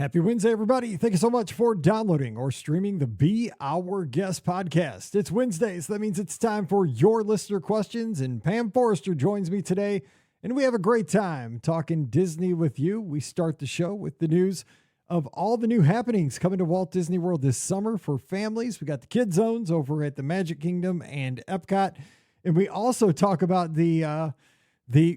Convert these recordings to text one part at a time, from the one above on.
Happy Wednesday, everybody. Thank you so much for downloading or streaming the Be Our Guest podcast. It's Wednesday, so that means it's time for your listener questions, and Pam Forrester joins me today, and we have a great time talking Disney with you. We start the show with the news of all the new happenings coming to Walt Disney World this summer for families. We got the Kid Zones over at the Magic Kingdom and Epcot, and we also talk about the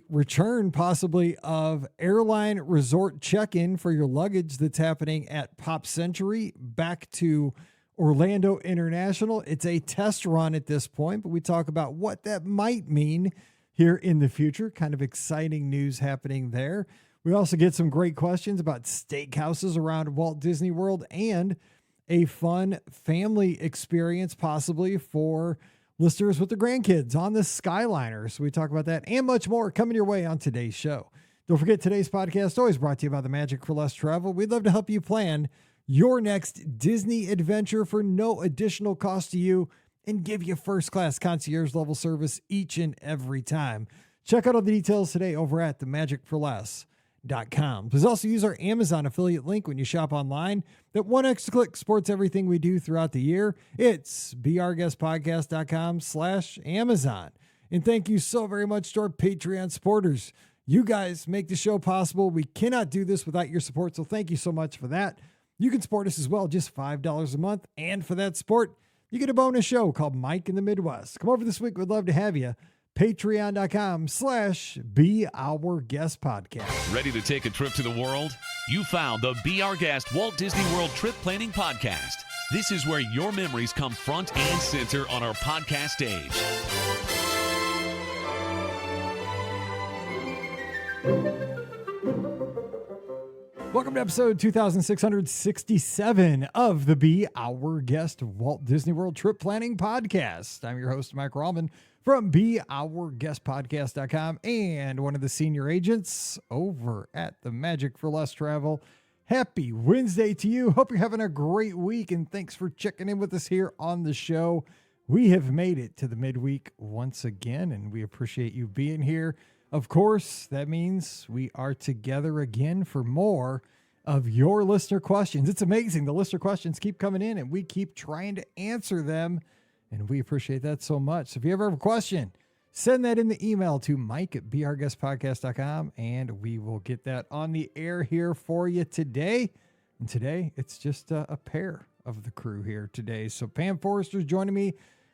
return possibly of Airline Resort check-in for your luggage that's happening at Pop Century back to Orlando International. It's a test run at this point, but we talk about what that might mean here in the future. Kind of exciting news happening there. We also get some great questions about steakhouses around Walt Disney World and a fun family experience possibly for listeners with the grandkids on the Skyliner. So we talk about that and much more coming your way on today's show. Don't forget, today's podcast always brought to you by the Magic for Less Travel. We'd love to help you plan your next Disney adventure for no additional cost to you and give you first-class concierge level service each and every time. Check out all the details today over at themagicforless.com. Please also use our Amazon affiliate link when you shop online. That one extra click supports everything we do throughout the year. It's beourguestpodcast.com/Amazon. And thank you so very much to our Patreon supporters. You guys make the show possible. We cannot do this without your support, so thank you so much for that. You can support us as well, just $5 a month. And for that support, you get a bonus show called Mike in the Midwest. Come over this week. We'd love to have you. Patreon.com/BeOurGuestPodcast. Ready to take a trip to the world? You found the Be Our Guest Walt Disney World Trip Planning Podcast. This is where your memories come front and center on our podcast stage. Welcome to episode 2667 of the Be Our Guest Walt Disney World Trip Planning Podcast. I'm your host, Mike Rallman, from beourguestpodcast.com and one of the senior agents over at the Magic for Less Travel. Happy Wednesday to you. Hope you're having a great week, and thanks for checking in with us here on the show. We have made it to the midweek once again, and we appreciate you being here. Of course, that means we are together again for more of your listener questions. It's amazing. The listener questions keep coming in, and we keep trying to answer them. And we appreciate that so much. So if you ever have a question, send that in the email to mike@beourguestpodcast.com, and we will get that on the air here for you today. And today, it's just a pair of the crew here today. So Pam Forrester is joining me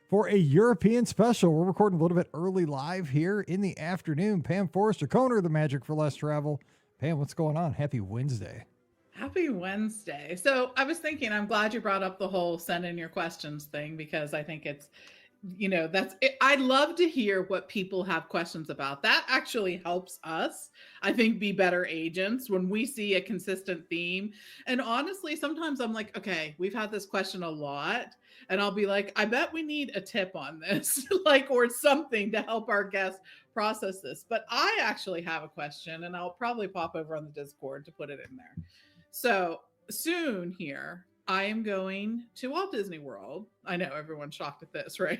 for a European special. We're recording a little bit early live here in the afternoon. Pam Forrester, co-owner of the Magic for Less Travel. Pam, what's going on? Happy Wednesday. Happy Wednesday. So I was thinking, I'm glad you brought up the whole send in your questions thing, because I think it's, that's it. I love to hear what people have questions about. That actually helps us, I think, be better agents when we see a consistent theme. And honestly, sometimes I'm like, okay, we've had this question a lot, and I'll be like, I bet we need a tip on this, or something to help our guests process this. But I actually have a question, and I'll probably pop over on the Discord to put it in there. So soon here, I am going to Walt Disney World. I know everyone's shocked at this, right?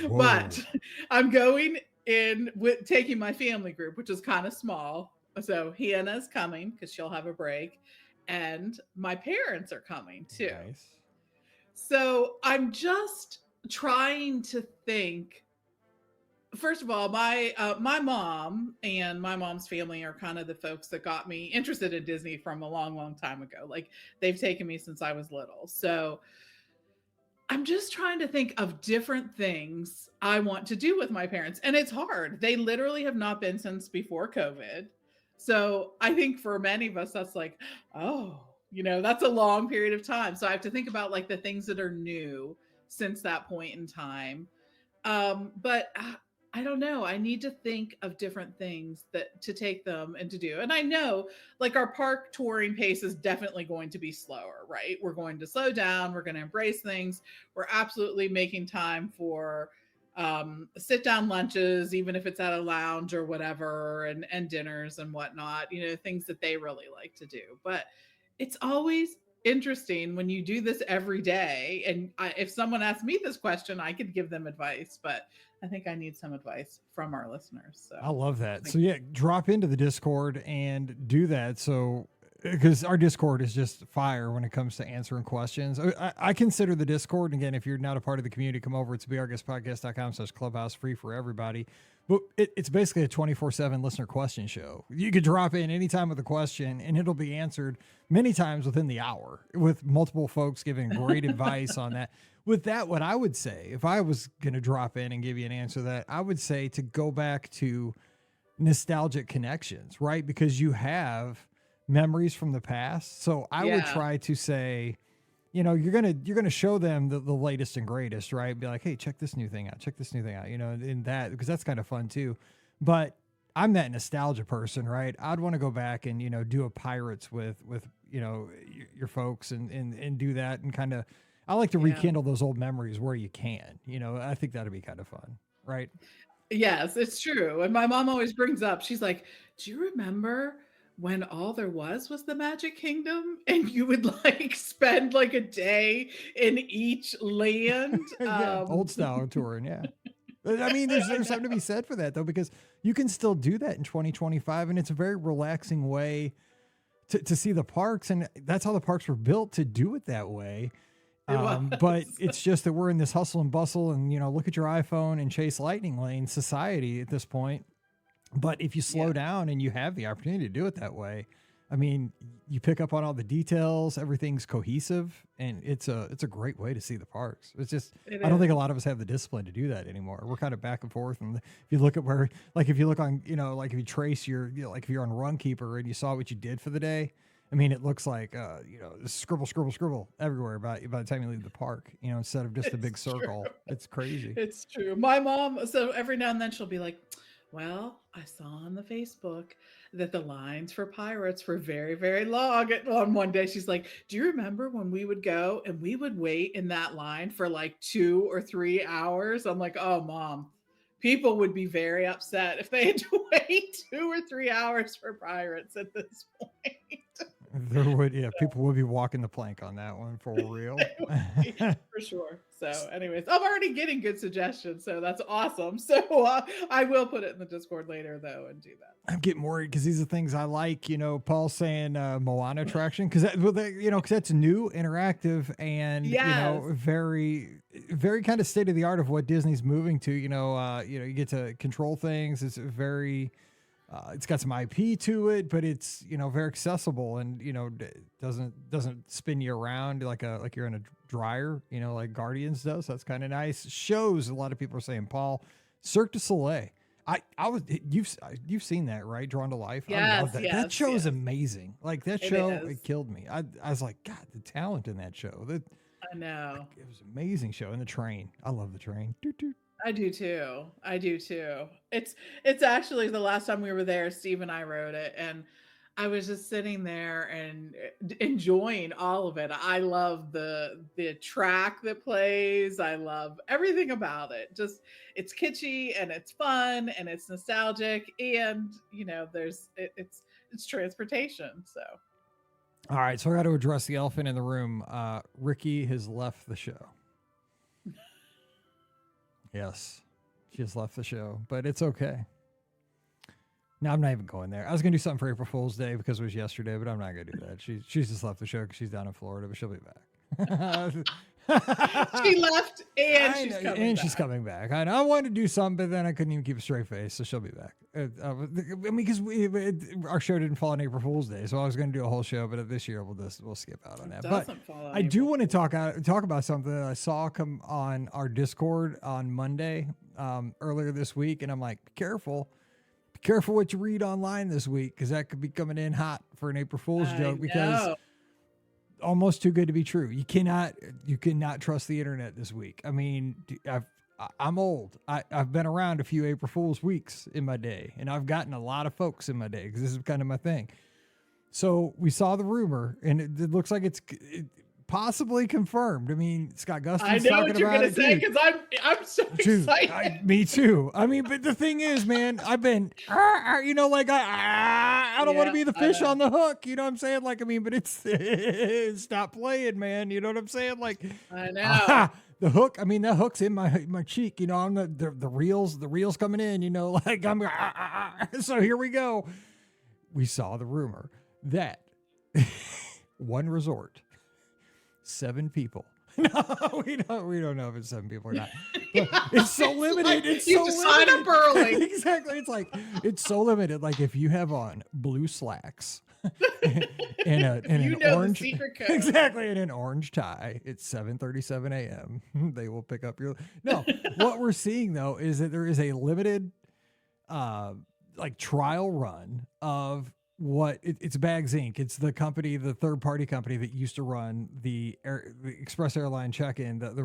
But I'm going in with taking my family group, which is kind of small. So Hannah's coming because she'll have a break, and my parents are coming too. Nice. So I'm just trying to think. First of all, my mom and my mom's family are kind of the folks that got me interested in Disney from a long, long time ago. Like, they've taken me since I was little. So I'm just trying to think of different things I want to do with my parents. And it's hard. They literally have not been since before COVID. So I think for many of us, that's like, oh, that's a long period of time. So I have to think about the things that are new since that point in time. But I don't know. I need to think of different things to take them and to do. And I know our park touring pace is definitely going to be slower, right? We're going to slow down. We're going to embrace things. We're absolutely making time for sit down lunches, even if it's at a lounge or whatever, and dinners and whatnot, things that they really like to do. But it's always interesting when you do this every day. And if someone asked me this question, I could give them advice, but I think I need some advice from our listeners. So I love that. So yeah, drop into the Discord and do that. So because our Discord is just fire when it comes to answering questions. I consider the Discord, and again, if you're not a part of the community, come over. It's beourguestpodcast.com/clubhouse, free for everybody. But it's basically a 24/7 listener question show. You could drop in anytime with a question, and it'll be answered many times within the hour with multiple folks giving great advice on that. With that, what I would say, if I was going to drop in and give you an answer to that, I would say to go back to nostalgic connections, right? Because you have memories from the past. So I would try to say, you know, you're gonna show them the latest and greatest, right? Be like, hey, check this new thing out, you know, in that, because that's kind of fun too. But I'm that nostalgia person, right? I'd want to go back and, you know, do a Pirates with you know, your folks and do that, and kind of, I like to rekindle those old memories where you can, you know. I think that'd be kind of fun, right? Yes, it's true. And my mom always brings up, she's like, do you remember when all there was the Magic Kingdom, and you would like spend like a day in each land? Old style touring, yeah. But I mean, there's something to be said for that though, because you can still do that in 2025, and it's a very relaxing way to see the parks, and that's how the parks were built, to do it that way. But it's just that we're in this hustle and bustle, and, you know, look at your iPhone and chase lightning lane society at this point. But if you slow down and you have the opportunity to do it that way, I mean, you pick up on all the details, everything's cohesive, and it's a great way to see the parks. It's just, I don't think a lot of us have the discipline to do that anymore. We're kind of back and forth. And if you look at where, like, if you look on, you know, like if you trace your, you know, like if you're on Runkeeper and you saw what you did for the day, I mean, it looks like, you know, scribble everywhere by the time you leave the park, you know, instead of just a big circle. It's crazy. It's true. My mom, so every now and then she'll be like, well, I saw on the Facebook that the lines for Pirates were very, very long. On one day, she's like, do you remember when we would go and we would wait in that line for like 2 or 3 hours? I'm like, oh, Mom, people would be very upset if they had to wait 2 or 3 hours for Pirates at this point. There would, people would be walking the plank on that one for real. For sure. So anyways, I'm already getting good suggestions, so that's awesome. So I will put it in the Discord later though and do that. I'm getting worried because these are things I like, you know. Paul's saying Moana attraction, because you know, because that's new, interactive, and you know, very, very kind of state of the art of what Disney's moving to. You know, you get to control things. It's very, it's got some IP to it, but it's, you know, very accessible, and, you know, doesn't spin you around like you're in a dryer, you know, like Guardians does. That's kind of nice. Shows, a lot of people are saying, Paul, Cirque du Soleil. You've seen that, right? Drawn to Life. Yes, I love that. yes, that show is yes. amazing. Like that show, it killed me. I was like, God, the talent in that show. I know. It was an amazing show. And the train. I love the train. Doot, doot. I do too. It's actually the last time we were there, Steve and I wrote it, and I was just sitting there and enjoying all of it. I love the track that plays. I love everything about it. Just, it's kitschy and it's fun and it's nostalgic, and, you know, it's transportation. So all right, so I got to address the elephant in the room. Ricky has left the show. Yes, she has left the show, but it's okay. No, I'm not even going there. I was going to do something for April Fool's Day because it was yesterday, but I'm not going to do that. She's just left the show because she's down in Florida, but she'll be back. She left and she's coming back. I wanted to do something, but then I couldn't even keep a straight face, so she'll be back. I mean, because our show didn't fall on April Fool's Day, so I was going to do a whole show, but this year we'll skip out on that. But I do want to talk about something that I saw come on our Discord on Monday earlier this week, and I'm like, be careful what you read online this week, because that could be coming in hot for an April Fool's joke, because almost too good to be true. You cannot trust the internet this week. I mean, I'm old. I've been around a few April Fool's weeks in my day, and I've gotten a lot of folks in my day because this is kind of my thing. So we saw the rumor, and it looks like it's possibly confirmed. I mean, Scott Gustin's I know talking what you're about gonna it, say, dude. because I'm so excited. Me too. I mean, but the thing is, man, I've been, you know, like I don't want to be the fish on the hook. You know what I'm saying? Like, I mean, but it's stop playing, man. You know what I'm saying? Like, I know. The hook. I mean, that hook's in my cheek. You know, I'm the reels coming in. You know, like I'm. So here we go. We saw the rumor that One resort, 7 people. No, we don't know if it's 7 people or not. But it's so limited. Like, it's you so just limited. sign up early. Exactly. It's like it's so limited. Like if you have on blue slacks and an orange the secret code. exactly and an orange tie, it's 7:37 a.m. They will pick up your. No, what we're seeing though is that there is a limited, like trial run of. It's Bags Inc. It's the company, the third-party company that used to run the Express Airline check-in that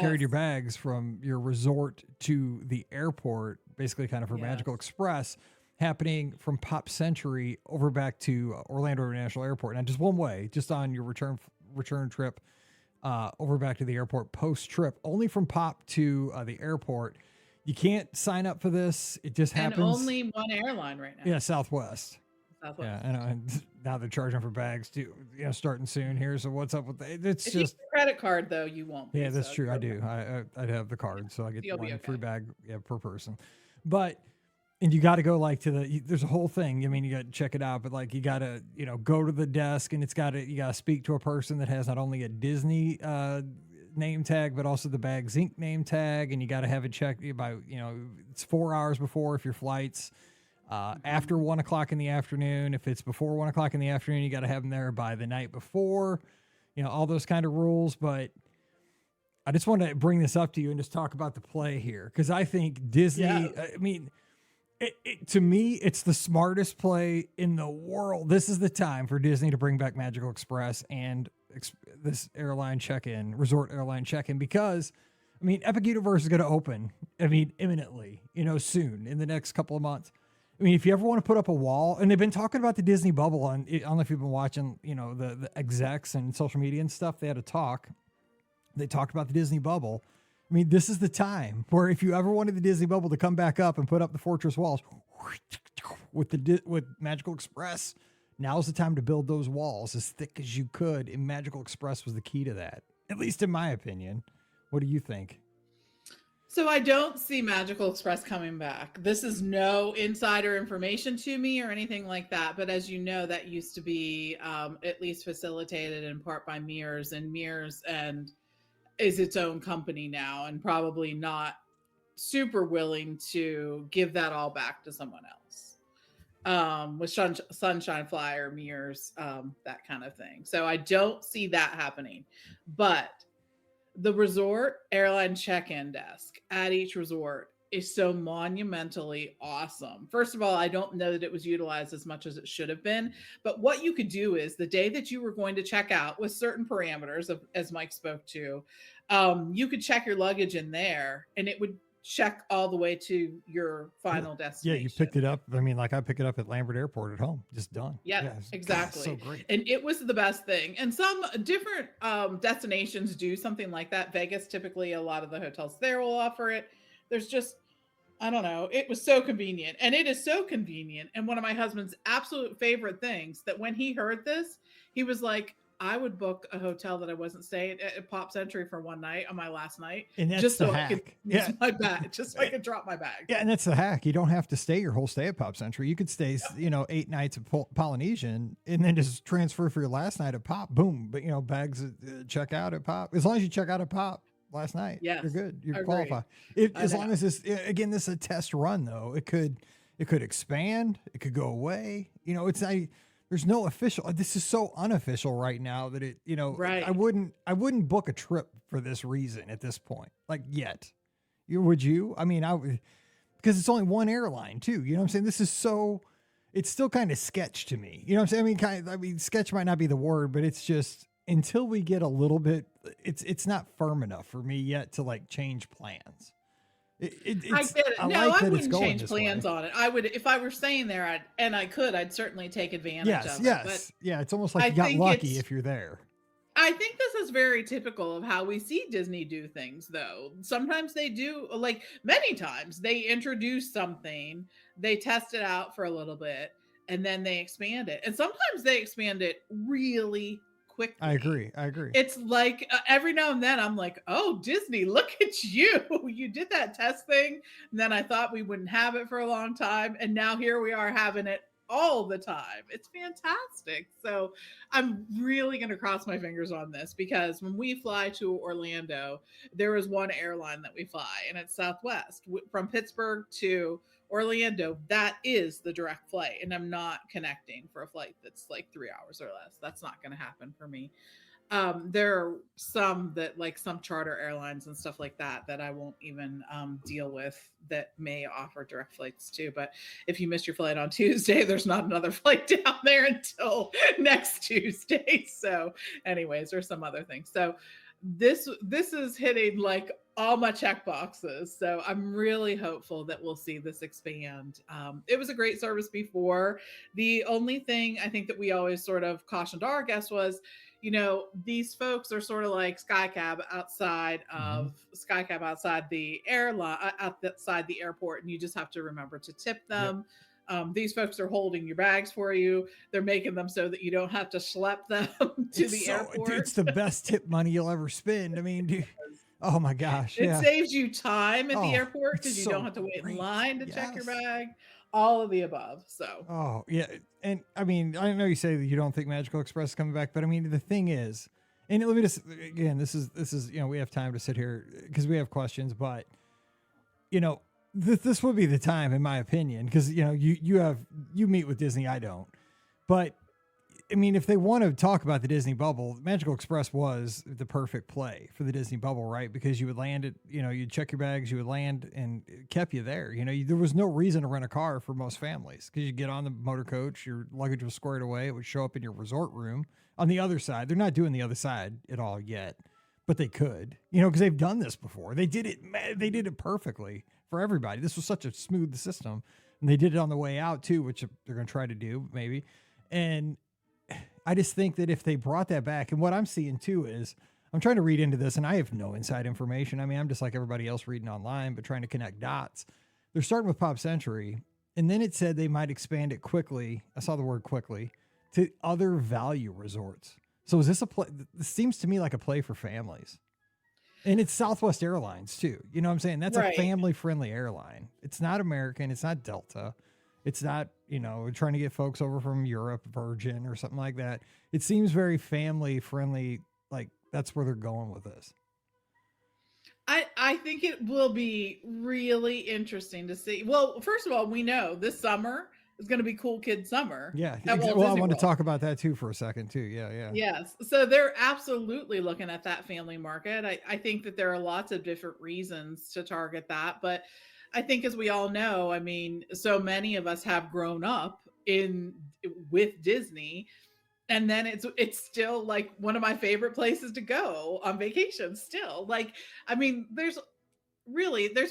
carried your bags from your resort to the airport, basically kind of for Magical Express, happening from Pop Century over back to Orlando International Airport. Now, just one way, just on your return trip over back to the airport post-trip, only from Pop to the airport. You can't sign up for this. It just happens. And only one airline right now. Yeah, Southwest. Yeah, and now they're charging for bags too. Starting soon here. So what's up with that? It's if just you have a credit card though, you won't. Yeah, that's true. I do. I'd have the card, so I get one free bag per person. But and you got to go like there's a whole thing. I mean, you got to check it out, but like you got to go to the desk and you got to speak to a person that has not only a Disney name tag but also the Bags Inc. name tag, and you got to have it checked by it's 4 hours before if your flight's. After 1 o'clock in the afternoon, if it's before 1 o'clock in the afternoon, you got to have them there by the night before, all those kind of rules. But I just want to bring this up to you and just talk about the play here. Cause I think Disney, I mean, to me, it's the smartest play in the world. This is the time for Disney to bring back Magical Express and this airline check-in, resort airline check-in, because I mean, Epic Universe is going to open, imminently, soon in the next couple of months. I mean, if you ever want to put up a wall, and they've been talking about the Disney bubble I don't know if you've been watching, the execs and social media and stuff. They had a talk. They talked about the Disney bubble. I mean, this is the time where if you ever wanted the Disney bubble to come back up and put up the fortress walls with Magical Express, now's the time to build those walls as thick as you could. And Magical Express was the key to that, at least in my opinion. What do you think? So I don't see Magical Express coming back. This is no insider information to me or anything like that. But as you know, that used to be at least facilitated in part by Mears, and Mears is its own company now and probably not super willing to give that all back to someone else. With Sunshine Flyer, Mears, that kind of thing. So I don't see that happening. But the resort airline check-in desk at each resort is so monumentally awesome. First of all, I don't know that it was utilized as much as it should have been, but what you could do is the day that you were going to check out with certain parameters as Mike spoke to, you could check your luggage in there and it would check all the way to your final destination. Yeah, you picked it up. I mean, like I pick it up at Lambert Airport at home, just done. Yeah, exactly. So great. And it was the best thing. And some different destinations do something like that. Vegas, typically a lot of the hotels there will offer it. There's just, I don't know. It was so convenient. And it is so convenient. And one of my husband's absolute favorite things that when he heard this, he was like, I would book a hotel that I wasn't staying at Pop Century for one night on my last night, and that's just so hack. I could use my bag, just so I could drop my bag. Yeah, and that's the hack. You don't have to stay your whole stay at Pop Century. You could stay, 8 nights at Polynesian, and then just transfer for your last night at Pop. Boom, but bags check out at Pop. As long as you check out at Pop last night, you're good. You're qualified. As long as this is a test run, though. It could expand. It could go away. It's not. There's no official. This is so unofficial right now that it, right. I wouldn't book a trip for this reason at this point. Like yet, would you? I mean, I would, because it's only one airline too. You know what I'm saying? This is so. It's still kind of sketch to me. You know what I'm saying? I mean, sketch might not be the word, but it's just until we get a little bit. It's not firm enough for me yet to like change plans. I get it. I wouldn't change plans on it. I would, if I were staying there, I'd certainly take advantage of it. Yes. Yeah. It's almost like you got lucky if you're there. I think this is very typical of how we see Disney do things, though. Sometimes they do, like many times, they introduce something, they test it out for a little bit, and then they expand it. And sometimes they expand it really quickly. I agree. It's like every now and then I'm like, oh, Disney, look at you. You did that test thing. And then I thought we wouldn't have it for a long time. And now here we are having it all the time. It's fantastic. So I'm really going to cross my fingers on this, because when we fly to Orlando, there is one airline that we fly, and it's Southwest from Pittsburgh to Orlando. That is the direct flight, and I'm not connecting for a flight that's like 3 hours or less. That's not going to happen for me. There are some that, like some charter airlines and stuff like that, that I won't even deal with, that may offer direct flights too. But if you miss your flight on Tuesday, there's not another flight down there until next Tuesday. So anyways, there's some other things. So this is hitting like all my check boxes. So I'm really hopeful that we'll see this expand. It was a great service before. The only thing I think that we always sort of cautioned our guests was, these folks are sort of like Skycab outside the airline, outside the airport, and you just have to remember to tip them. Yep. These folks are holding your bags for you. They're making them so that you don't have to schlep them to the airport. It's the best tip money you'll ever spend. I mean, dude, oh my gosh. It saves you time at the airport, because you don't have to wait in line to check your bag. All of the above. So. Oh yeah. And I mean, I know you say that you don't think Magical Express is coming back, but I mean, the thing is, and let me just, again, this is, we have time to sit here because we have questions, but this would be the time, in my opinion, because, you meet with Disney. I don't, but I mean, if they want to talk about the Disney bubble, Magical Express was the perfect play for the Disney bubble, right? Because you would land it, you'd check your bags, you would land, and it kept you there. There was no reason to rent a car for most families, because you get on the motor coach, your luggage was squared away, it would show up in your resort room. On the other side, they're not doing the other side at all yet, but they could, because they've done this before. They did it perfectly for everybody. This was such a smooth system, and they did it on the way out too, which they're going to try to do maybe. And I just think that if they brought that back, and what I'm seeing too is, I'm trying to read into this, and I have no inside information. I mean, I'm just like everybody else reading online, but trying to connect dots. They're starting with Pop Century, and then it said they might expand it quickly. I saw the word quickly, to other value resorts. So is this a play? This seems to me like a play for families. And it's Southwest Airlines too. You know what I'm saying? That's right. A family-friendly airline. It's not American. It's not Delta. It's not, trying to get folks over from Europe, Virgin or something like that. It seems very family friendly. Like that's where they're going with this. I think it will be really interesting to see. Well, first of all, we know this summer is going to be Cool Kid Summer. Yeah. Well, I want to talk about that too for a second too. Yeah. Yes. So they're absolutely looking at that family market. I think that there are lots of different reasons to target that, but I think, as we all know, I mean, so many of us have grown up with Disney, and then it's still like one of my favorite places to go on vacation still. Like, I mean, there's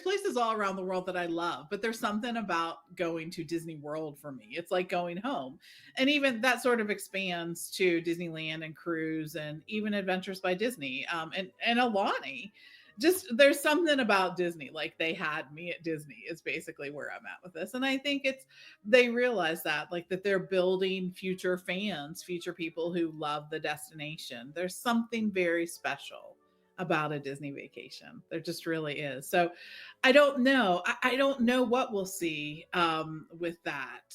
places all around the world that I love, but there's something about going to Disney World for me. It's like going home. And even that sort of expands to Disneyland and cruise, and even Adventures by Disney, and Alani. Just there's something about Disney, like they had me at Disney is basically where I'm at with this. And I think they realize that, like, that they're building future fans, future people who love the destination. There's something very special about a Disney vacation. There just really is. So I don't know. I don't know what we'll see with that.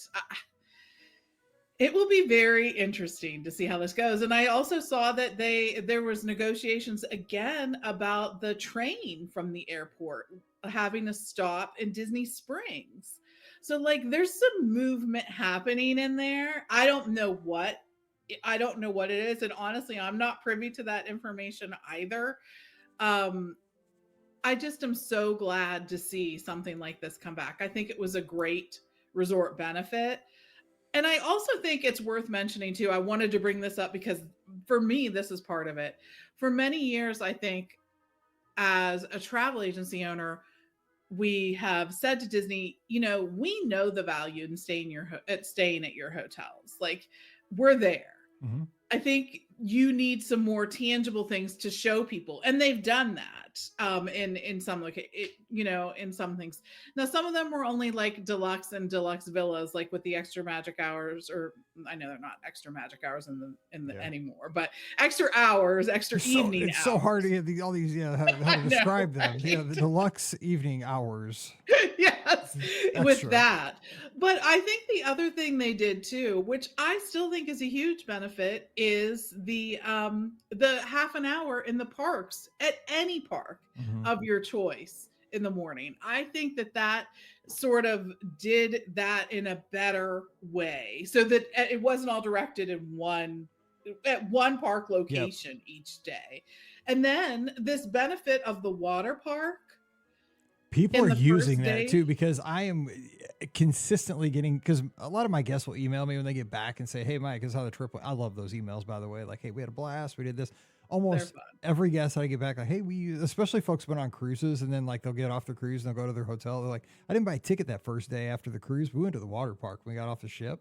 It will be very interesting to see how this goes. And I also saw that there was negotiations again about the train from the airport having to stop in Disney Springs. So like there's some movement happening in there. I don't know what it is. And honestly, I'm not privy to that information either. I just am so glad to see something like this come back. I think it was a great resort benefit. And I also think it's worth mentioning too, I wanted to bring this up because for me, this is part of it. For many years, I think as a travel agency owner, we have said to Disney, we know the value in staying at your hotels. Like we're there. Mm-hmm. I think you need some more tangible things to show people, and they've done that in some in some things. Now some of them were only like deluxe and deluxe villas, like with the extra magic hours, or I know they're not extra magic hours in the anymore, but extra hours, extra evening hours. It's so hard to get all these how to describe them. Right? The deluxe evening hours. Yes, with that. But I think the other thing they did too, which I still think is a huge benefit, is the half an hour in the parks at any park of your choice in the morning. I think that sort of did that in a better way, so that it wasn't all directed at one park location each day. And then this benefit of the water park. People are using that too, because I am consistently getting, because a lot of my guests will email me when they get back and say, hey, Mike, this is how the trip went. I love those emails, by the way. Like, hey, we had a blast. We did this. Almost every guest that I get back, like, hey, especially folks who went on cruises, and then like they'll get off the cruise and they'll go to their hotel. They're like, I didn't buy a ticket that first day after the cruise. We went to the water park when we got off the ship.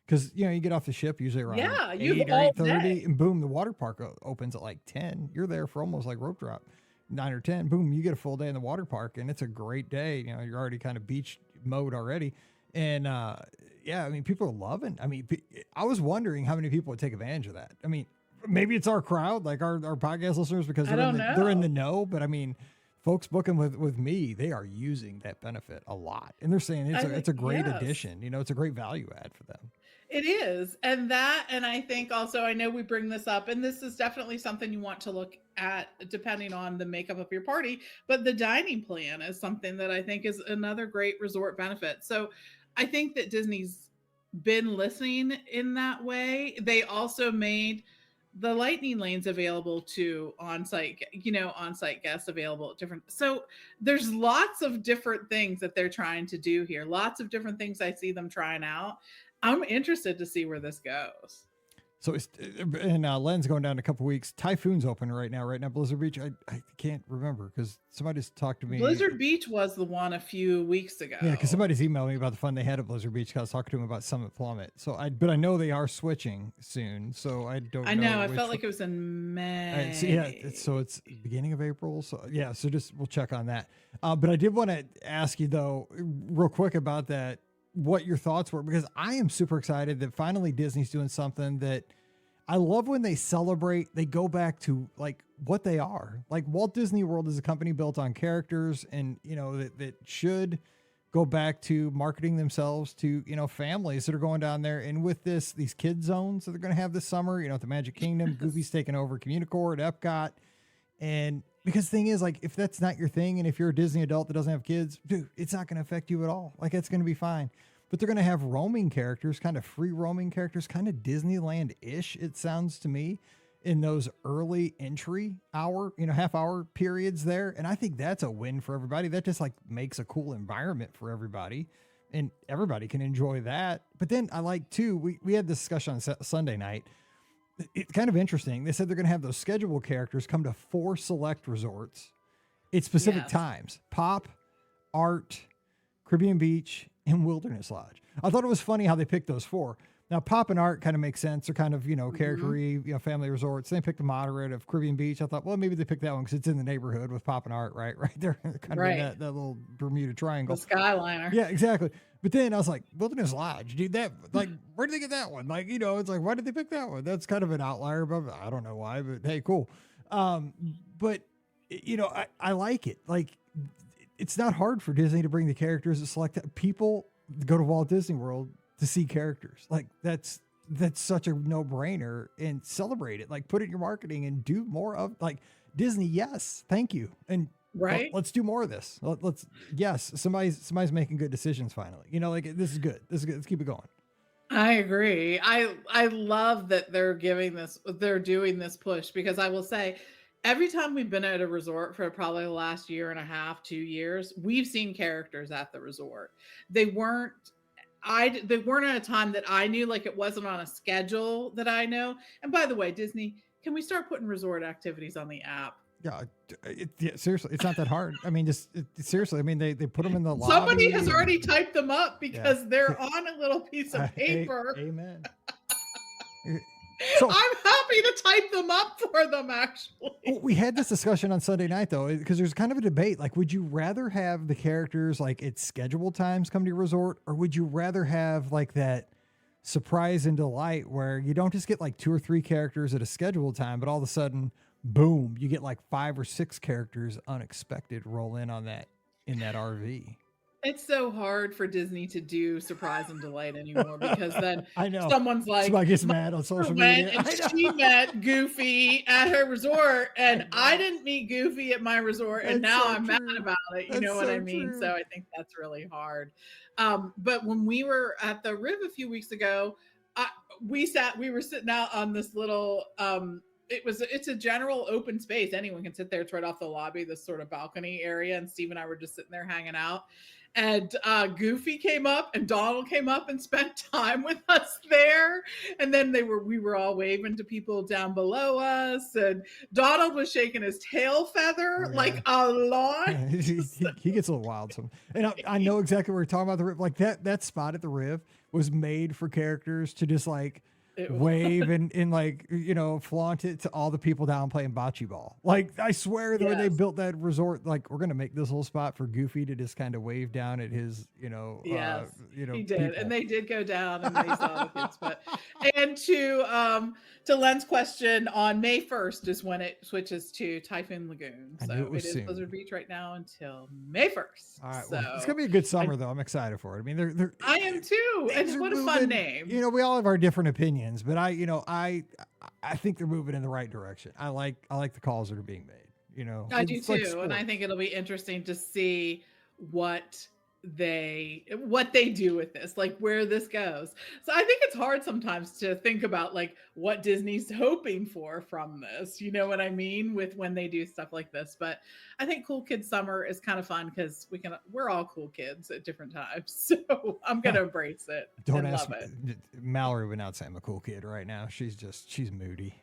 Because, you get off the ship usually around 8 or 8:30, and boom, the water park opens at like 10. You're there for almost like rope drop. 9 or 10, boom, you get a full day in the water park, and it's a great day. You're already kind of beach mode already. And I mean, people are loving. I mean, I was wondering how many people would take advantage of that. I mean, maybe it's our crowd, like our podcast listeners, because they're in the know. But I mean, folks booking with me, they are using that benefit a lot, and they're saying it's a great addition. It's a great value add for them. It is. And I think also, I know we bring this up, and this is definitely something you want to look at depending on the makeup of your party, but the dining plan is something that I think is another great resort benefit. So I think that Disney's been listening in that way. They also made the lightning lanes available to on-site guests available at different. So there's lots of different things that they're trying to do here. Lots of different things I see them trying out. I'm interested to see where this goes. So Len's going down in a couple weeks. Typhoon's open right now. Blizzard Beach. I can't remember because somebody's talked to me. Blizzard Beach was the one a few weeks ago. Yeah, because somebody's emailed me about the fun they had at Blizzard Beach. I was talking to him about Summit Plummet. But I know they are switching soon. So I don't know. I know. I felt like it was in May. So it's beginning of April. So yeah. So we'll check on that. But I did want to ask you though, real quick about that. What your thoughts were, because I am super excited that finally Disney's doing something that I love. When they celebrate, they go back to like what they are. Like Walt Disney World is a company built on characters, and that should go back to marketing themselves to families that are going down there. And with these kid zones that they're going to have this summer, at the Magic Kingdom, Goofy's taking over Communicore at Epcot. And because the thing is, like, if that's not your thing, and if you're a Disney adult that doesn't have kids, dude, it's not going to affect you at all. Like, it's going to be fine. But they're going to have roaming characters, kind of free roaming characters, kind of Disneyland-ish, it sounds to me, in those early entry hour, half hour periods there. And I think that's a win for everybody. That just like makes a cool environment for everybody, and everybody can enjoy that. But then I like too, we had this discussion on Sunday night. It's kind of interesting. They said they're going to have those scheduled characters come to 4 select resorts at specific times: Pop, Art, Caribbean Beach, and Wilderness Lodge. I thought it was funny how they picked those 4. Now, Pop and Art kind of make sense. They're kind of, character-y, family resorts. They picked the moderate of Caribbean Beach. I thought, well, maybe they picked that one because it's in the neighborhood with Pop and Art, right? Right there, kind of in that little Bermuda Triangle. The Skyliner. Yeah, exactly. But then I was like, Wilderness Lodge, dude, that, like, where did they get that one? Like, it's like, why did they pick that one? That's kind of an outlier, but I don't know why, but hey, cool. But, I like it. Like, it's not hard for Disney to bring the characters to select people go to Walt Disney World to see characters. Like, that's such a no-brainer, and celebrate it. Like, put it in your marketing and do more of, like, Disney. Yes. Thank you. And let's do more of this. Yes. Somebody's making good decisions finally. Like, this is good. Let's keep it going. I agree. I love that they're doing this push, because I will say, every time we've been at a resort for probably the last year and a half, 2 years, we've seen characters at the resort. They weren't at a time that I knew, like it wasn't on a schedule that I know. And by the way, Disney, can we start putting resort activities on the app? Yeah, seriously, it's not that hard. I mean, seriously. I mean, they put them in the lobby. Somebody has already typed them up because they're on a little piece of paper. Amen. So I'm happy to type them up for them, actually. we had this discussion on Sunday night though, because there's kind of a debate. Like, would you rather have the characters like at scheduled times come to your resort, or would you rather have like that surprise and delight where you don't just get like 2 or 3 characters at a scheduled time, but all of a sudden, boom, you get like 5 or 6 characters unexpected roll in on that in that RV. It's so hard for Disney to do surprise and delight anymore, because then I know someone's like, somebody gets "My mad on sister social went media. and I know. she met Goofy at her resort, and I know. didn't meet Goofy at my resort, and That's now so I'm mad true. about it." You That's know what I so mean? true. So I think that's really hard. But when we were at the Riv a few weeks ago, I, we were sitting out on this little it's a general open space. Anyone can sit there. It's right off the lobby, this sort of balcony area. And Steve and I were just sitting there hanging out. And Goofy came up and Donald came up and spent time with us there. And then we were all waving to people down below us. And Donald was shaking his tail feather like a lot. Yeah, he gets a little wild. And I know exactly what you're talking about. The Riv, like that spot at the Riv was made for characters to just like wave and like, you know, flaunt it to all the people down playing bocce ball. Like, I swear that when they built that resort, like, we're gonna make this little spot for Goofy to just kind of wave down at his, you know, he did, people. and they did go down and they saw the kids. But and to Len's question, on May 1st is when it switches to Typhoon Lagoon. So it is Blizzard Beach right now until May 1st. All right, so well, it's gonna be a good summer though. I'm excited for it. I mean, they're I am too. And what a fun name. You know, we all have our different opinions, but I think they're moving in the right direction. I like the calls that are being made. You know, I do too, and I think it'll be interesting to see what they do with this, like where this goes. So I think it's hard sometimes to think about like what Disney's hoping for from this, you know what I mean, with when they do stuff like this. But I think Cool Kids Summer is kind of fun because we're all cool kids at different times. So I'm gonna embrace it. Don't and ask love me. it. Mallory would not say I'm a cool kid right now. She's moody.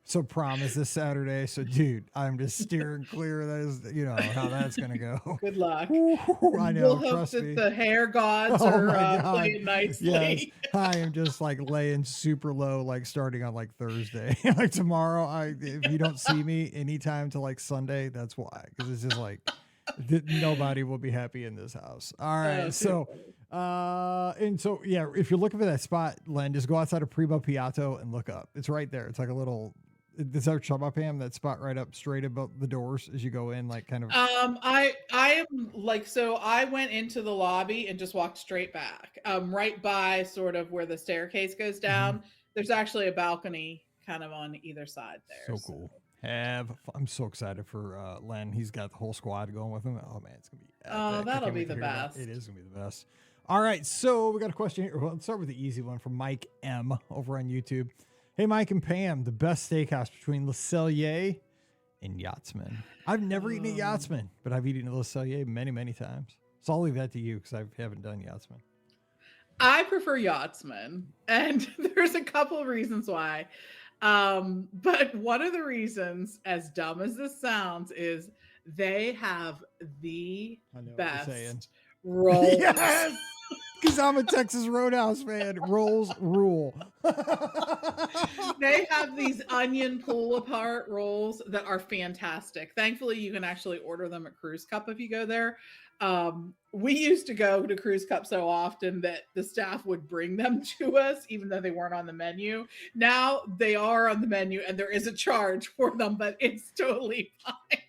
So prom is this Saturday. So dude, I'm just steering clear of that. You know how that's gonna go. Good luck. Ooh, I know. We'll hope that the hair gods are playing nicely. Yes, I am just like laying super low, like starting on like Thursday. Like tomorrow, if you don't see me anytime till like Sunday, that's why. Because it's just like nobody will be happy in this house. All right, so. And so, yeah, if you're looking for that spot, Len, just go outside of Primo Piatto and look up. It's right there. It's like a little, is that what you're talking about, Pam? That spot right up straight above the doors as you go in, like kind of. I am like, so I went into the lobby and just walked straight back. Right by sort of where the staircase goes down. Mm-hmm. There's actually a balcony kind of on either side there. So cool. I'm so excited for Len. He's got the whole squad going with him. Oh man, it's gonna be epic. That'll be the best. It is gonna be the best. All right, so we got a question here. Well, let's start with the easy one from Mike M over on YouTube. Hey, Mike and Pam, the best steakhouse between Le Cellier and Yachtsman. I've never eaten at Yachtsman, but I've eaten at Le Cellier many, many times. So I'll leave that to you because I haven't done Yachtsman. I prefer Yachtsman, and there's a couple of reasons why. But one of the reasons, as dumb as this sounds, is they have the best rolls. Yes! Because I'm a Texas Roadhouse fan. Rolls rule. They have these onion pull apart rolls that are fantastic. Thankfully, you can actually order them at Cruise Cup if you go there. We used to go to Cruise Cup so often that the staff would bring them to us, even though they weren't on the menu. Now they are on the menu and there is a charge for them, but it's totally fine.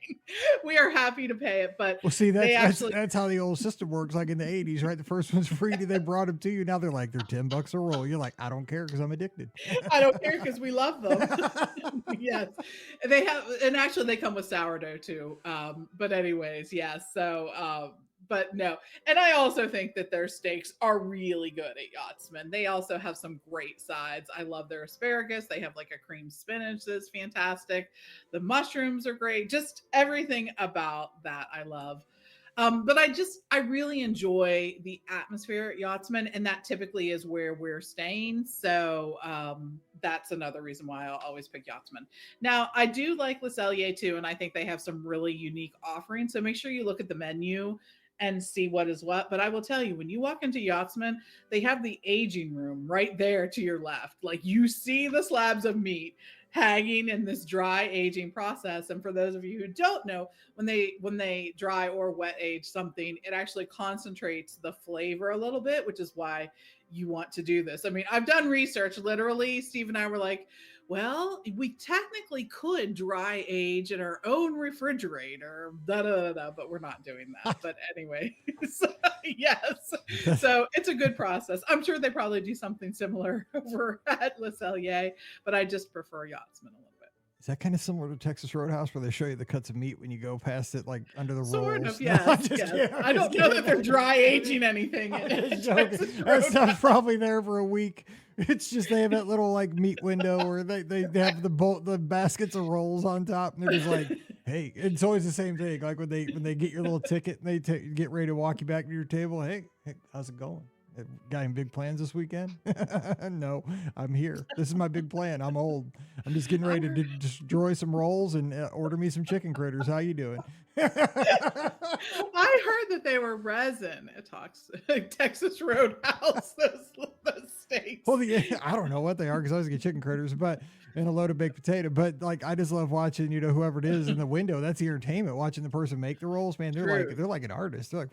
We are happy to pay it, but well, see, that's how the old system works. Like in the 80s, right? The first one's free. They brought them to you. Now they're like, they're $10 a roll. You're like, I don't care because I'm addicted. I don't care because we love them. Yes. They have, and actually they come with sourdough too. But anyways, yes. So, but no. And I also think that their steaks are really good at Yachtsman. They also have some great sides. I love their asparagus. They have like a cream spinach that's fantastic. The mushrooms are great. Just everything about that I love. But I really enjoy the atmosphere at Yachtsman, and that typically is where we're staying. So that's another reason why I'll always pick Yachtsman. Now, I do like Le Cellier too, and I think they have some really unique offerings. So make sure you look at the menu and see what is what. But I will tell you, when you walk into Yachtsman, they have the aging room right there to your left. Like you see the slabs of meat hanging in this dry aging process. And for those of you who don't know, when they dry or wet age something, it actually concentrates the flavor a little bit, which is why you want to do this. I mean, I've done research. Literally, Steve and I were like, well, we technically could dry age in our own refrigerator, but we're not doing that. But anyway, so, yes. So it's a good process. I'm sure they probably do something similar over at Le Cellier, but I just prefer Yachtsman a little bit. Is that kind of similar to Texas Roadhouse where they show you the cuts of meat when you go past it, like under the rolls? Sort of, yes. Yes. I don't know that they're dry aging anything. That stuff's probably there for a week. It's just they have that little like meat window where they have the baskets of rolls on top, and they're just like, hey, it's always the same thing. Like when they get your little ticket and they get ready to walk you back to your table. Hey, how's it going? Got any big plans this weekend? No, I'm here. This is my big plan. I'm old. I'm just getting ready to destroy some rolls and order me some chicken critters. How you doing? I heard that they were resin at Texas Roadhouse, those steaks. Well, I don't know what they are because I always get chicken critters, but and a load of baked potato. But like, I just love watching, whoever it is in the window. That's the entertainment. Watching the person make the rolls, man. They're like an artist. They're like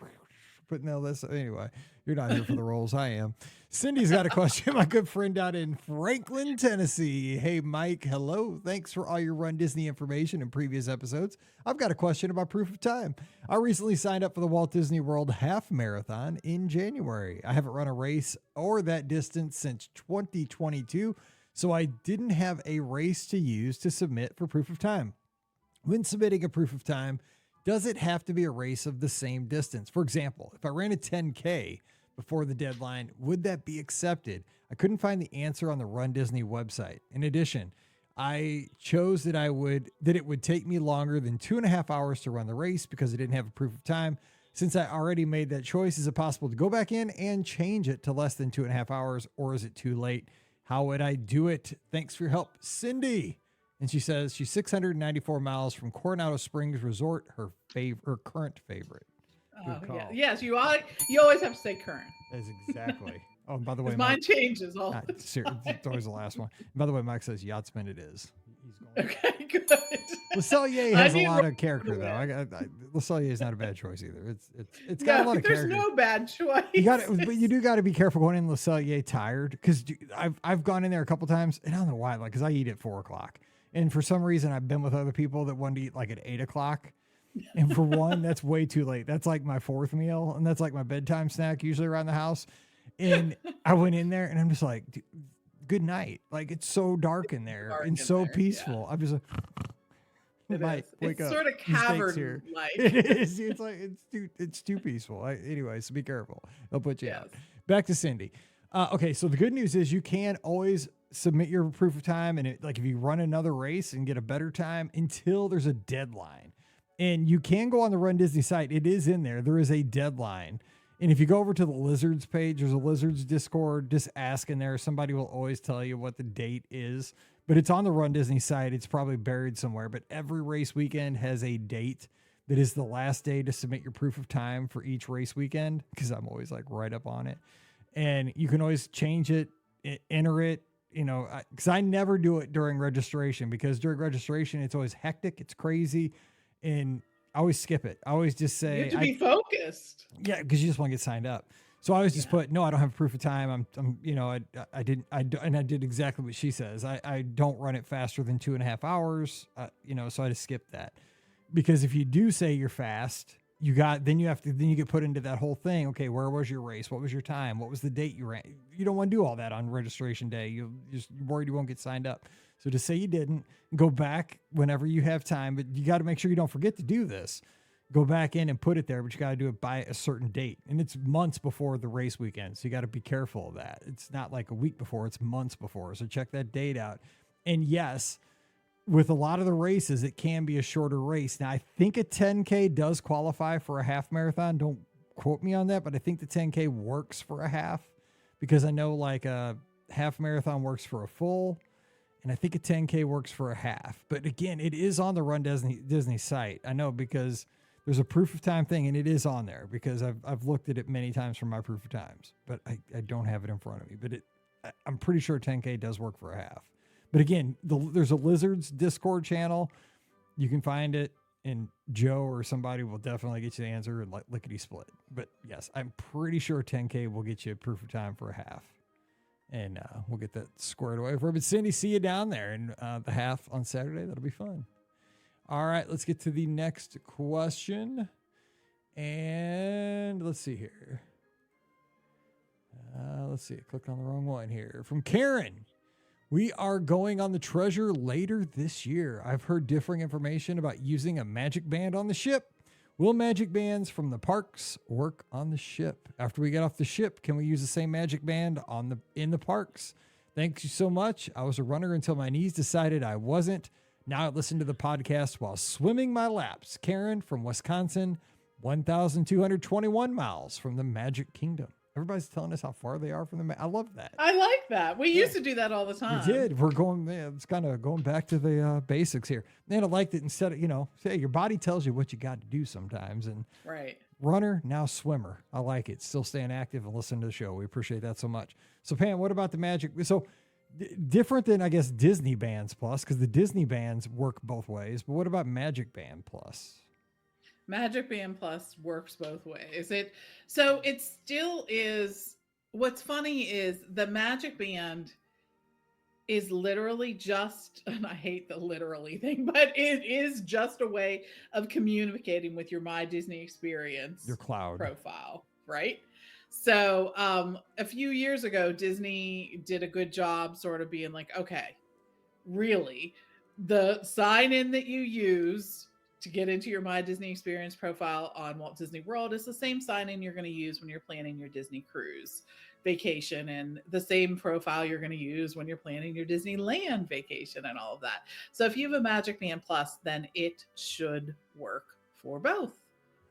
putting all this. Anyway, you're not here for the rolls. I am. Cindy's got a question. My good friend out in Franklin, Tennessee. Hey, Mike. Hello. Thanks for all your Run Disney information in previous episodes. I've got a question about proof of time. I recently signed up for the Walt Disney World Half Marathon in January. I haven't run a race or that distance since 2022, so I didn't have a race to use to submit for proof of time. When submitting a proof of time, does it have to be a race of the same distance? For example, if I ran a 10K before the deadline, would that be accepted? I couldn't find the answer on the Run Disney website. In addition, I chose that it would take me longer than 2.5 hours to run the race because I didn't have a proof of time. Since I already made that choice, is it possible to go back in and change it to less than 2.5 hours, or is it too late? How would I do it? Thanks for your help, Cindy. And she says she's 694 miles from Coronado Springs Resort, her current favorite. Oh, yeah. Yes, you always have to say current. That's exactly. Oh, by the way, mine changes all. It's always the last one. By the way, Mike says Yachtsman it is. Okay, good. Le Cellier has a lot of character, though. Le Cellier is not a bad choice either. It's got a lot of character. There's no bad choice. But you do got to be careful going in Le Cellier tired, because I've gone in there a couple times, and I don't know why, like, because I eat at 4:00. And for some reason, I've been with other people that want to eat like at 8:00. And for one, that's way too late. That's like my fourth meal. And that's like my bedtime snack, usually around the house. And I went in there and I'm just like, good night. Like, it's so dark in there and so peaceful. Yeah. I'm just like, Mike, wake up. It's sort of cavern-like. It is. It's like, it's too peaceful. Anyway, so be careful. They'll put you out. Back to Cindy. Okay. So the good news is you can always submit your proof of time. And if you run another race and get a better time until there's a deadline. And you can go on the Run Disney site. It is in there. There is a deadline. And if you go over to the Lizards page, there's a Lizards Discord. Just ask in there. Somebody will always tell you what the date is. But it's on the Run Disney site. It's probably buried somewhere. But every race weekend has a date that is the last day to submit your proof of time for each race weekend, because I'm always like right up on it. And you can always change it, enter it, because I never do it during registration, because during registration, it's always hectic. It's crazy. And I always skip it. I always just say, you have to be focused. Yeah, because you just want to get signed up. So I always just put, no, I don't have proof of time. I did exactly what she says. I don't run it faster than 2.5 hours. So I just skip that, because if you do say you're fast, then you get put into that whole thing. Okay, where was your race? What was your time? What was the date you ran? You don't want to do all that on registration day. You're worried you won't get signed up. So to say you didn't, go back whenever you have time, but you got to make sure you don't forget to do this. Go back in and put it there, but you got to do it by a certain date. And it's months before the race weekend. So you got to be careful of that. It's not like a week before, it's months before. So check that date out. And yes, with a lot of the races, it can be a shorter race. Now, I think a 10K does qualify for a half marathon. Don't quote me on that, but I think the 10K works for a half, because I know like a half marathon works for a full. And I think a 10K works for a half. But again, it is on the Run Disney site. I know, because there's a proof of time thing, and it is on there because I've looked at it many times for my proof of times, but I don't have it in front of me. But I'm pretty sure 10K does work for a half. But again, there's a Lizards Discord channel. You can find it, and Joe or somebody will definitely get you the answer and lickety split. But yes, I'm pretty sure 10K will get you a proof of time for a half. And we'll get that squared away for her. But Cindy, see you down there in the half on Saturday. That'll be fun. All right, let's get to the next question. And let's see here. Let's see. I clicked on the wrong one here. From Karen. We are going on the Treasure later this year. I've heard differing information about using a magic band on the ship. Will magic bands from the parks work on the ship? After we get off the ship, can we use the same magic band in the parks? Thank you so much. I was a runner until my knees decided I wasn't. Now I listen to the podcast while swimming my laps. Karen from Wisconsin, 1,221 miles from the Magic Kingdom. Everybody's telling us how far they are from the I love that. I like that. We used to do that all the time. We did. We're going, it's kind of going back to the basics here. And I liked it instead of, say your body tells you what you got to do sometimes. And right. Runner, now swimmer. I like it. Still staying active and listening to the show. We appreciate that so much. So Pam, what about the magic? So different than, I guess, Disney Bands Plus, because the Disney bands work both ways. But what about Magic Band Plus? Magic Band Plus works both ways. It still is. What's funny is the Magic Band is literally just, and I hate the literally thing, but it is just a way of communicating with your My Disney Experience, your cloud profile, right? So a few years ago, Disney did a good job sort of being like, okay, really, the sign-in that you use to get into your My Disney Experience profile on Walt Disney World is the same sign-in you're going to use when you're planning your Disney cruise vacation, and the same profile you're going to use when you're planning your Disneyland vacation and all of that. So if you have a Magic Band Plus, then it should work for both.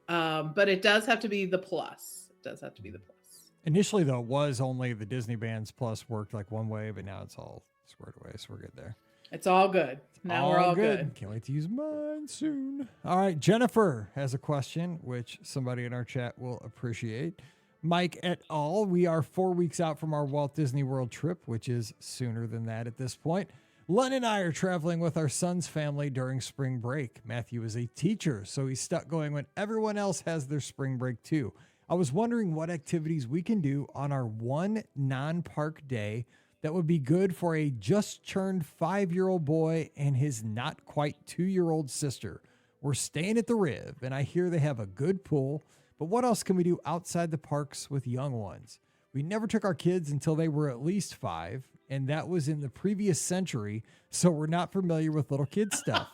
But it does have to be the plus. It does have to be the plus. Initially, though, it was only the Disney Bands Plus worked like one way, but now it's all squared away, so we're good there. It's all good. Now we're all good. Can't wait to use mine soon. All right, Jennifer has a question, which somebody in our chat will appreciate. Mike et al., we are 4 weeks out from our Walt Disney World trip, which is sooner than that at this point. Len and I are traveling with our son's family during spring break. Matthew is a teacher, so he's stuck going when everyone else has their spring break too. I was wondering what activities we can do on our one non-park day that would be good for a just turned 5-year-old boy and his not quite 2-year-old sister. We're staying at the Riv, and I hear they have a good pool, but what else can we do outside the parks with young ones? We never took our kids until they were at least 5, and that was in the previous century, so we're not familiar with little kid stuff.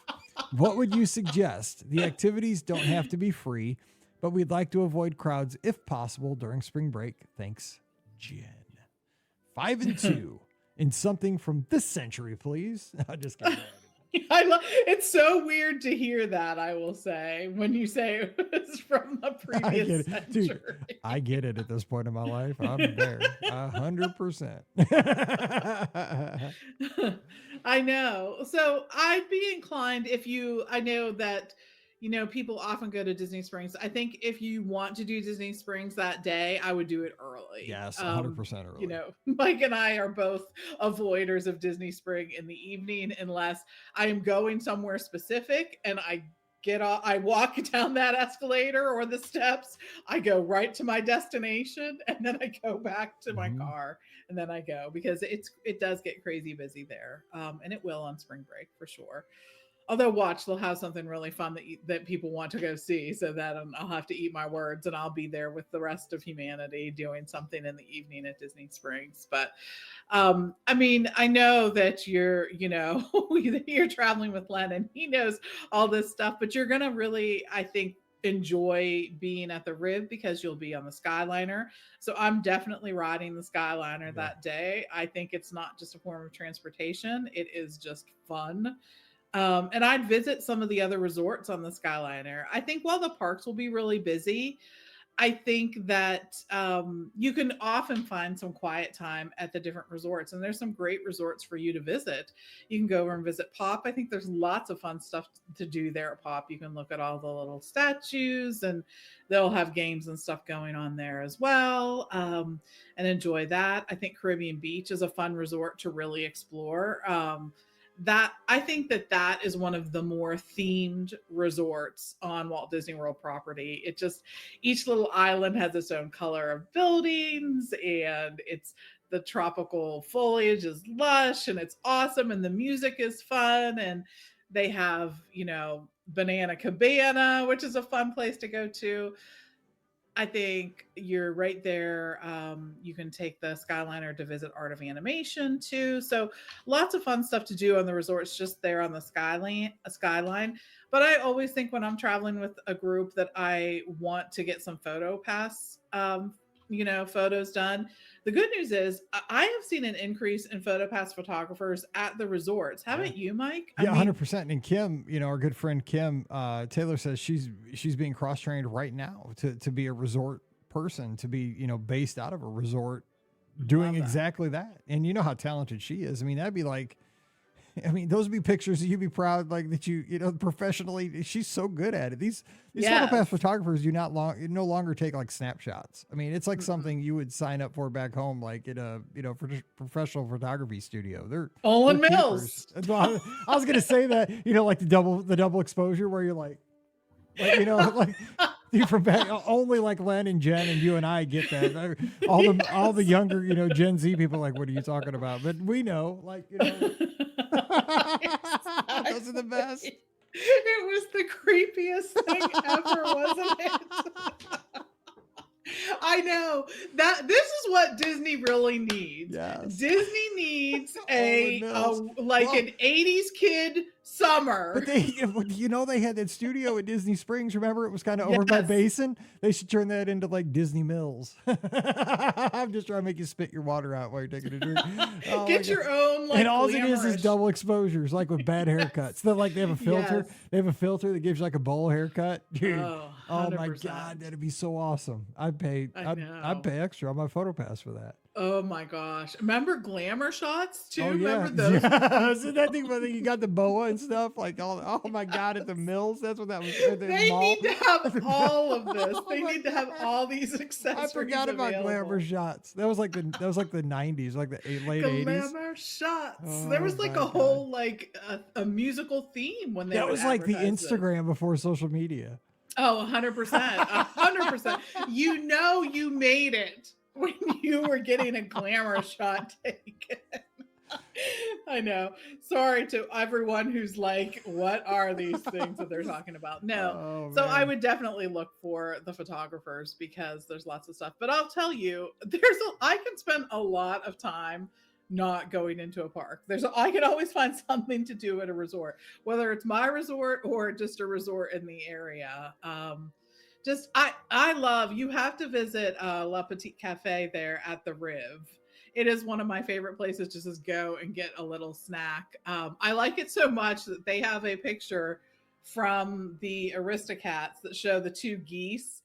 What would you suggest? The activities don't have to be free, but we'd like to avoid crowds if possible during spring break. Thanks, Jen. 5 and 2 in something from this century, please. I just kidding. It's so weird to hear that, I will say, when you say it was from the previous century. Dude, I get it at this point in my life. I'm there 100%. I know. So I'd be inclined I know that, people often go to Disney Springs. I think if you want to do Disney Springs that day, I would do it early. Yes, 100% early. Mike and I are both avoiders of Disney Spring in the evening, unless I am going somewhere specific and I walk down that escalator or the steps. I go right to my destination and then I go back to my car and then I go, because it does get crazy busy there. And it will on spring break for sure. Although they'll have something really fun that people want to go see, so that I'll have to eat my words and I'll be there with the rest of humanity doing something in the evening at Disney Springs. But I know that you're traveling with Len and he knows all this stuff, but you're going to really, I think, enjoy being at the Riv because you'll be on the Skyliner. So I'm definitely riding the Skyliner that day. I think it's not just a form of transportation. It is just fun. And I'd visit some of the other resorts on the Skyliner. I think while the parks will be really busy, I think that you can often find some quiet time at the different resorts, and there's some great resorts for you to visit. You can go over and visit Pop. I think there's lots of fun stuff to do there at Pop. You can look at all the little statues, and they'll have games and stuff going on there as well, and enjoy that. I think Caribbean Beach is a fun resort to really explore. That I think that is one of the more themed resorts on Walt Disney World property. It just, each little island has its own color of buildings, and it's, the tropical foliage is lush and it's awesome, and the music is fun, and they have, Banana Cabana, which is a fun place to go to. I think you're right there. You can take the Skyliner to visit Art of Animation too. So lots of fun stuff to do on the resorts just there on the skyline. But I always think when I'm traveling with a group that I want to get some photo pass, photos done. The good news is I have seen an increase in PhotoPass photographers at the resorts. Haven't you, Mike? Yeah, 100%. And Kim, our good friend Kim Taylor says she's being cross-trained right now to be a resort person, to be, based out of a resort doing exactly that. And you know how talented she is. I mean, that'd be like, those would be pictures that you'd be proud, like that professionally, she's so good at it. These PhotoPass photographers no longer take like snapshots. I mean, it's like something you would sign up for back home, like in a, professional photography studio. They're Olin Mills. I was going to say that, like the double exposure where you're like you from back, only like Len and Jen and you and I get that. All the younger, Gen Z people are like, what are you talking about? But we know, those are the best. It was the creepiest thing ever, wasn't it? I know that this is what Disney really needs. Yes. Disney needs an 80s kid summer. But they had that studio at Disney Springs. Remember, it was kind of over by Basin. They should turn that into like Disney Mills. I'm just trying to make you spit your water out while you're taking a drink. Get your own and all it is double exposures, like with bad haircuts. They have a filter. Yes. They have a filter that gives you like a bowl haircut. Dude, oh my 100%. God, that'd be so awesome. I'd pay extra on my PhotoPass for that. Oh my gosh. Remember glamour shots too? Oh, yeah. Remember those? Yeah. So that thing where you got the boa and stuff, like oh my God, at the Mills. That's what that was. They need to have all of this. They need to have all the accessories. I forgot about glamour shots. That was like the 90s, like the late 80s. Glamour shots. There was like a whole a musical theme when they that was like the Instagram this. before social media. Oh, 100%. 100%. You made it when you were getting a glamour shot taken. I know. Sorry to everyone who's like, what are these things that they're talking about? No. So I would definitely look for the photographers because there's lots of stuff. But I'll tell you, I can spend a lot of time not going into a park. I can always find something to do at a resort, whether it's my resort or just a resort in the area. I love, you have to visit La Petite Cafe there at the Riv. It is one of my favorite places just to go and get a little snack. I like it so much that they have a picture from the Aristocats that show the two geese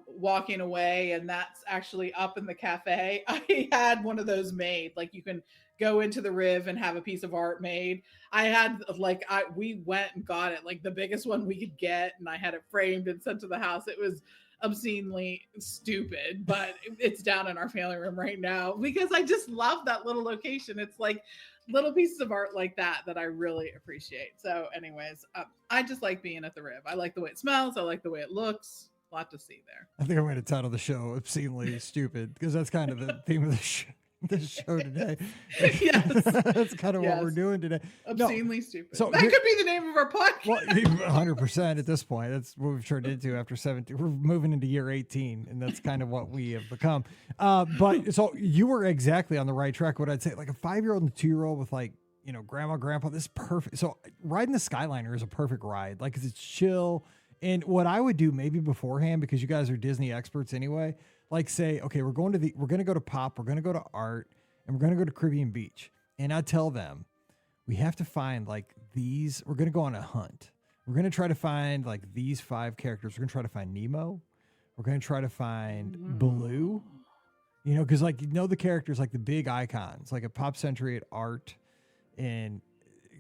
walking away, and that's actually up in the cafe. I had one of those made. Like you can go into the Riv and have a piece of art made. We went and got it, like the biggest one we could get, and I had it framed and sent to the house. It was obscenely stupid, but it's down in our family room right now because I just love that little location. It's like little pieces of art like that I really appreciate. So anyways, I just like being at the Riv. I like the way it smells. I like the way it looks. A lot to see there. I think I'm going to title the show Obscenely Stupid because that's kind of the theme of the show today. Yes. That's kind of what we're doing today. Obscenely stupid. So that could be the name of our podcast. Well, 100% at this point. That's what we've turned into after 17. We're moving into year 18, and that's kind of what we have become. But so you were exactly on the right track. What I'd say, like a 5-year-old and a 2-year-old with grandma, grandpa, this is perfect. So riding the Skyliner is a perfect ride. Like, 'cause it's chill. And what I would do maybe beforehand, because you guys are Disney experts anyway, like say, okay, we're going to go to Pop, we're going to go to Art, and we're going to go to Caribbean Beach. And I tell them, we have to find we're going to go on a hunt. We're going to try to find these 5 characters. We're going to try to find Nemo. We're going to try to find Baloo. You know, because like, you know, the characters, like the big icons, like at Pop Century, at Art. And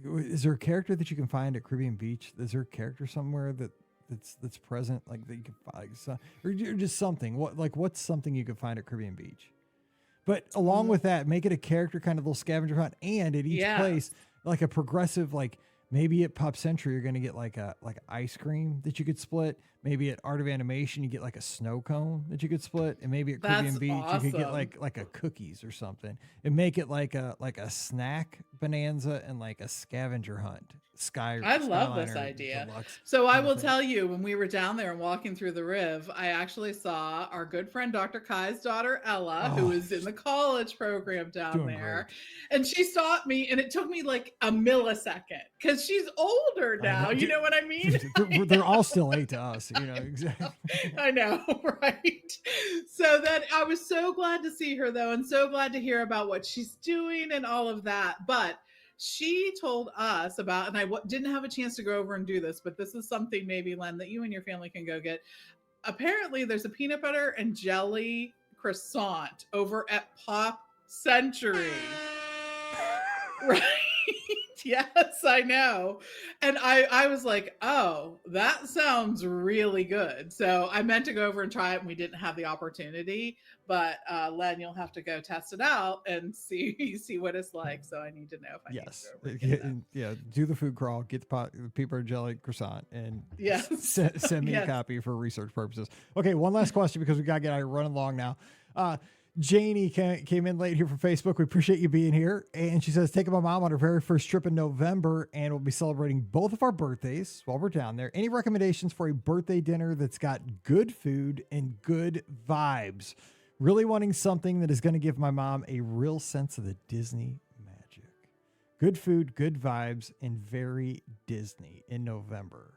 is there a character that you can find at Caribbean Beach? Is there a character somewhere that's present, like that you can find, or just something? What's something you could find at Caribbean Beach? But along with that, make it a character kind of little scavenger hunt, and at each place, like a progressive, like maybe at Pop Century, you're going to get like ice cream that you could split. Maybe at Art of Animation, you get like a snow cone that you could split, and maybe at Caribbean Beach, you could get like a cookies or something, and make it like a snack bonanza and like a scavenger hunt. I love this idea. So I will tell you, when we were down there and walking through the Riv, I actually saw our good friend Dr. Kai's daughter Ella, who is in the college program down there, and she stopped me, and it took me like a millisecond because she's older now. You know what I mean? They're all still 8 to us. You know, exactly. I know, right? So that I was so glad to see her though, and so glad to hear about what she's doing and all of that. But she told us about, and I didn't have a chance to go over and do this, but this is something maybe, Len, that you and your family can go get. Apparently, there's a peanut butter and jelly croissant over at Pop Century. Right? Yes, I know. And I was like, oh, that sounds really good. So I meant to go over and try it, and we didn't have the opportunity. But Len, you'll have to go test it out and see what it's like. So I need to know if I need to go over and get that. Do the food crawl, get the peanut butter jelly croissant, and send me a copy for research purposes. Okay, one last question because we got to get out running long now. Janie came in late here from Facebook. We appreciate you being here. And she says, taking my mom on her very first trip in November, and we'll be celebrating both of our birthdays while we're down there. Any recommendations for a birthday dinner that's got good food and good vibes? Really wanting something that is going to give my mom a real sense of the Disney magic. Good food, good vibes, and very Disney in November.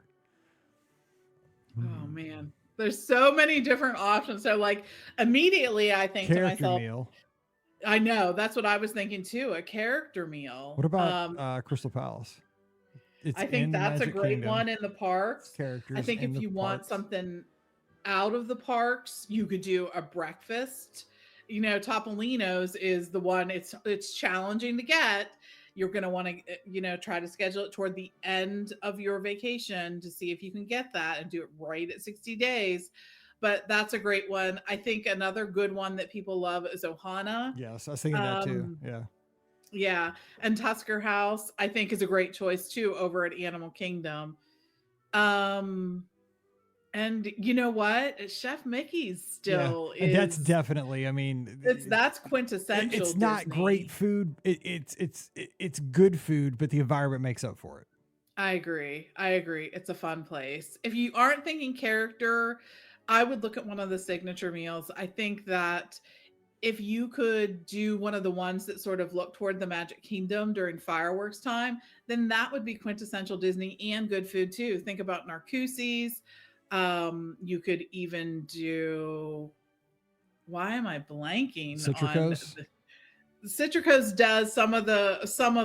Oh, man. There's so many different options. So like immediately I think to myself, meal. I know, that's what I was thinking too, a character meal. What about Crystal Palace? I think that's a great one in the parks. Characters. I think if you want something out of the parks, you could do a breakfast. You know, Topolino's is the one, it's challenging to get. You're going to want to, try to schedule it toward the end of your vacation to see if you can get that and do it right at 60 days. But that's a great one. I think another good one that people love is Ohana. Yes, I was thinking that too. Yeah. Yeah. And Tusker House, I think, is a great choice too over at Animal Kingdom. And you know what? Chef Mickey's still is. And that's definitely, that's quintessential. It's not Disney. Great food. It's good food, but the environment makes up for it. I agree. It's a fun place. If you aren't thinking character, I would look at one of the signature meals. I think that if you could do one of the ones that sort of look toward the Magic Kingdom during fireworks time, then that would be quintessential Disney and good food too. Think about Narcoossee's. You could even do, why am I blanking? Citrico's? Citrico's does, some of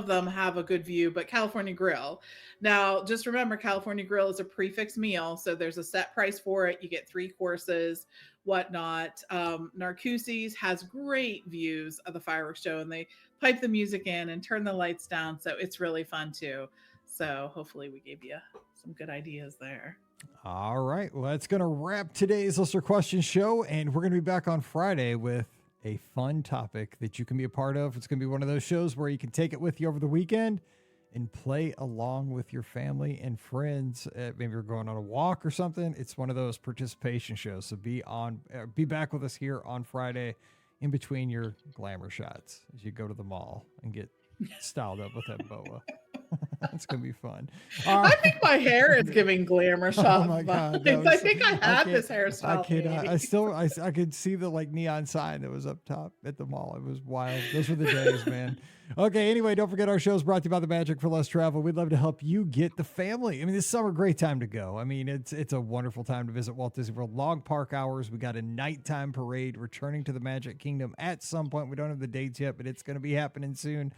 them have a good view, but California Grill. Now, just remember, California Grill is a prefix meal, so there's a set price for it. You get 3 courses, whatnot. Narcoossee's has great views of the fireworks show, and they pipe the music in and turn the lights down, so it's really fun too. So hopefully we gave you some good ideas there. All right. Well, that's going to wrap today's Listener Question Show, and we're going to be back on Friday with a fun topic that you can be a part of. It's going to be one of those shows where you can take it with you over the weekend and play along with your family and friends. Maybe you're going on a walk or something. It's one of those participation shows. So be back with us here on Friday in between your glamour shots as you go to the mall and get styled up with that boa. It's gonna be fun. I think my hair is giving glamour shot. Oh my God! I think I had this hairstyle. I could see the neon sign that was up top at the mall. It was wild. Those were the days, man. Okay. Anyway, don't forget our show is brought to you by the Magic for Less Travel. We'd love to help you get the family. This summer, great time to go. It's a wonderful time to visit Walt Disney World. Long park hours. We got a nighttime parade returning to the Magic Kingdom at some point. We don't have the dates yet, but it's going to be happening soon.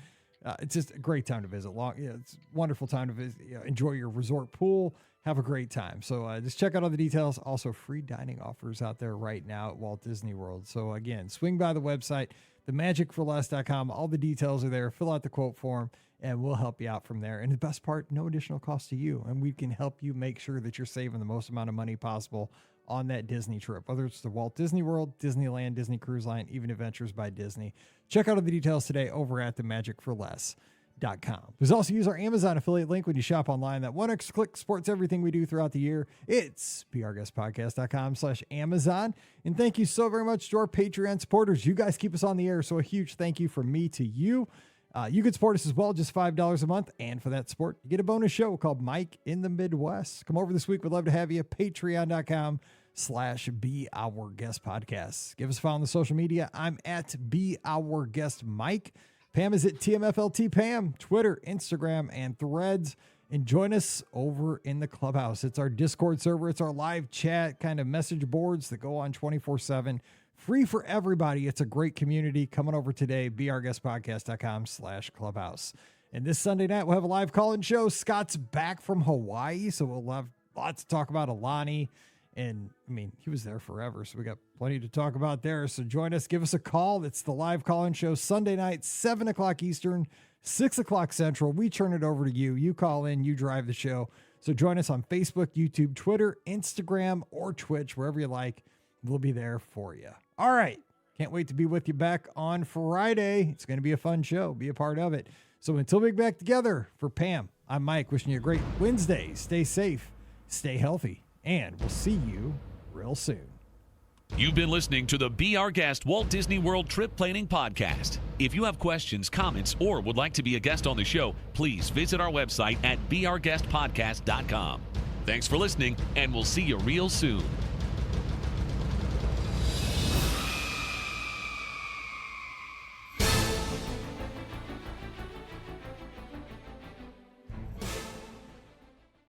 It's just a great time to visit. It's a wonderful time to visit. Enjoy your resort pool. Have a great time. So just check out all the details. Also, free dining offers out there right now at Walt Disney World. So again, swing by the website, themagicforless.com. All the details are there. Fill out the quote form, and we'll help you out from there. And the best part, no additional cost to you. And we can help you make sure that you're saving the most amount of money possible on that Disney trip, whether it's the Walt Disney World, Disneyland, Disney Cruise Line, even Adventures by Disney. Check out all the details today over at themagicforless.com. Please also use our Amazon affiliate link when you shop online. That one extra click supports everything we do throughout the year. It's beourguestpodcast.com/Amazon. And thank you so very much to our Patreon supporters. You guys keep us on the air, so a huge thank you from me to you. You can support us as well, just $5 a month. And for that support, you get a bonus show called Mike in the Midwest. Come over this week. We'd love to have you. Patreon.com/BeOurGuestPodcast. Give us a follow on the social media. I'm at BeOurGuestMike. Pam is at TMFLT Pam, Twitter, Instagram, and Threads. And join us over in the Clubhouse. It's our Discord server. It's our live chat kind of message boards that go on 24/7. Free for everybody. It's a great community. Coming over today, beourguestpodcast.com/clubhouse. And this Sunday night, we'll have a live call-in show. Scott's back from Hawaii, so we'll have lots to talk about. Alani, and I mean, he was there forever, so we got plenty to talk about there. So join us. Give us a call. It's the live call-in show Sunday night, 7 o'clock Eastern, 6 o'clock Central. We turn it over to you. You call in. You drive the show. So join us on Facebook, YouTube, Twitter, Instagram, or Twitch, wherever you like. We'll be there for you. All right. Can't wait to be with you back on Friday. It's going to be a fun show. Be a part of it. So until we get back together, for Pam, I'm Mike, wishing you a great Wednesday. Stay safe, stay healthy, and we'll see you real soon. You've been listening to the Be Our Guest Walt Disney World Trip Planning Podcast. If you have questions, comments, or would like to be a guest on the show, please visit our website at beourguestpodcast.com. Thanks for listening, and we'll see you real soon.